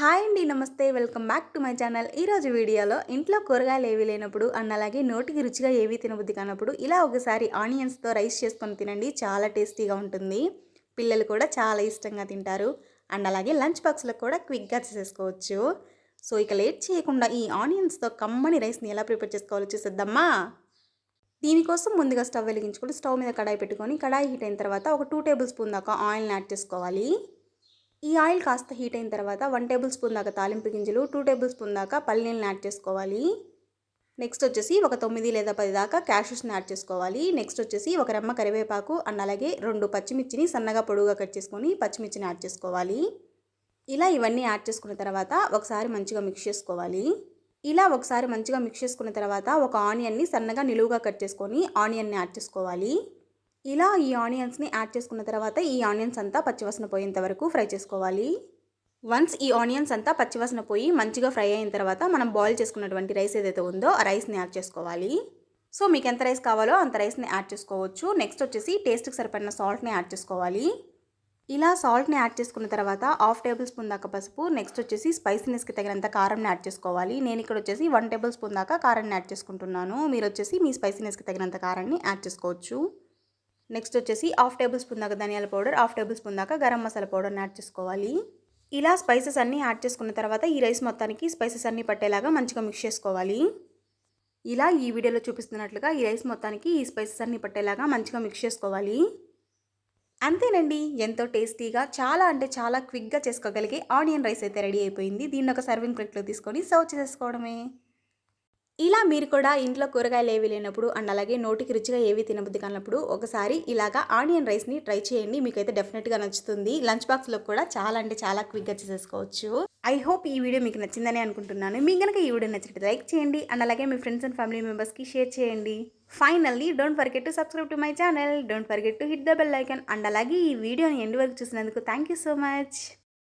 Hi అండి, నమస్తే. Welcome back to my channel. ఈరోజు వీడియోలో ఇంట్లో కూరగాయలు ఏవి లేనప్పుడు అండ్ అలాగే నోటికి రుచిగా ఏవి తినబుద్ధి కానప్పుడు ఇలా ఒకసారి ఆనియన్స్తో రైస్ చేసుకొని తినండి. చాలా టేస్టీగా ఉంటుంది. పిల్లలు కూడా చాలా ఇష్టంగా తింటారు. అండ్ అలాగే లంచ్ బాక్స్లో కూడా క్విక్గా చేసేసుకోవచ్చు. సో ఇక లేట్ చేయకుండా ఈ ఆనియన్స్తో కమ్మని రైస్ని ఎలా ప్రిపేర్ చేసుకోవాలో చూసేద్దామా. దీనికోసం ముందుగా స్టవ్ వెలిగించుకొని స్టవ్ మీద కడాయి పెట్టుకొని కడాయి హీట్ అయిన తర్వాత ఒక 2 టేబుల్ స్పూన్ దాకా ఆయిల్ని యాడ్ చేసుకోవాలి. ఈ ఆయిల్ కాస్త హీట్ అయిన తర్వాత 1 టేబుల్ స్పూన్ దాకా తాలింపు గింజలు, 2 టేబుల్ స్పూన్ దాకా పల్లీలను యాడ్ చేసుకోవాలి. నెక్స్ట్ వచ్చేసి ఒక 9 లేదా 10 దాకా క్యాష్యూస్ని యాడ్ చేసుకోవాలి. నెక్స్ట్ వచ్చేసి ఒక రెమ్మ కరివేపాకు అండ్ అలాగే 2 పచ్చిమిర్చిని సన్నగా పొడుగుగా కట్ చేసుకొని పచ్చిమిర్చిని యాడ్ చేసుకోవాలి. ఇలా ఇవన్నీ యాడ్ చేసుకున్న తర్వాత ఒకసారి మంచిగా మిక్స్ చేసుకోవాలి. ఇలా ఒకసారి మంచిగా మిక్స్ చేసుకున్న తర్వాత ఒక ఆనియన్ని సన్నగా నిలువుగా కట్ చేసుకొని ఆనియన్ని యాడ్ చేసుకోవాలి. ఇలా ఈ ఆనియన్స్ని యాడ్ చేసుకున్న తర్వాత ఈ ఆనియన్స్ అంతా పచ్చివాసన పోయేంత వరకు ఫ్రై చేసుకోవాలి. వన్స్ ఈ ఆనియన్స్ అంతా పచ్చివాసన పోయి మంచిగా ఫ్రై అయిన తర్వాత మనం బాయిల్ చేసుకున్నటువంటి రైస్ ఏదైతే ఉందో ఆ రైస్ని యాడ్ చేసుకోవాలి. సో మీకు ఎంత రైస్ కావాలో అంత రైస్ని యాడ్ చేసుకోవచ్చు. నెక్స్ట్ వచ్చేసి టేస్ట్కి సరిపడిన సాల్ట్ని యాడ్ చేసుకోవాలి. ఇలా సాల్ట్ని యాడ్ చేసుకున్న తర్వాత 1/2 టేబుల్ స్పూన్ దాకా పసుపు, నెక్స్ట్ వచ్చేసి స్పైసీనెస్కి తగినంత కారంని యాడ్ చేసుకోవాలి. నేను ఇక్కడ వచ్చేసి 1 టేబుల్ స్పూన్ దాకా కారాన్ని యాడ్ చేసుకుంటున్నాను. మీరు వచ్చేసి మీ స్పైసీనెస్కి తగినంత కారాన్ని యాడ్ చేసుకోవచ్చు. నెక్స్ట్ వచ్చేసి 1/2 టేబుల్ స్పూన్ దాకా ధనియాల పౌడర్, 1/2 టేబుల్ స్పూన్ దాకా గరం మసాలా పౌడర్ని యాడ్ చేసుకోవాలి. ఇలా స్పైసెస్ అన్నీ యాడ్ చేసుకున్న తర్వాత ఈ రైస్ మొత్తానికి స్పైసెస్ అన్నీ పట్టేలాగా మంచిగా మిక్స్ చేసుకోవాలి. ఇలా ఈ వీడియోలో చూపిస్తున్నట్లుగా ఈ రైస్ మొత్తానికి ఈ స్పైసెస్ అన్నీ పట్టేలాగా మంచిగా మిక్స్ చేసుకోవాలి. అంతేనండి, ఎంతో టేస్టీగా చాలా అంటే చాలా క్విక్గా చేసుకోగలిగే ఆనియన్ రైస్ అయితే రెడీ అయిపోయింది. దీన్ని ఒక సర్వింగ్ ప్లేట్లో తీసుకొని సర్వ్ చేసుకోవడమే. ఇలా మీరు కూడా ఇంట్లో కూరగాయలు ఏవి లేనప్పుడు అండ్ అలాగే నోటికి రుచిగా ఏవి తినబుద్ధి కానప్పుడు ఒకసారి ఇలాగా ఆనియన్ రైస్ని ట్రై చేయండి. మీకైతే డెఫినెట్గా నచ్చుతుంది. లంచ్ బాక్స్లో కూడా చాలా అంటే చాలా క్విక్గా చేసేసుకోవచ్చు. ఐ హోప్ ఈ వీడియో మీకు నచ్చిందని అనుకుంటున్నాను. మీకు కనుక ఈ వీడియో నచ్చితే లైక్ చేయండి అండ్ అలాగే మీ ఫ్రెండ్స్ అండ్ ఫ్యామిలీ మెంబర్స్కి షేర్ చేయండి. Finally don't forget to subscribe to my channel. Don't forget to hit the bell icon. And అలాగే ఈ వీడియోని ఎండ్ వరకు చూసినందుకు థ్యాంక్ యూ సో మచ్.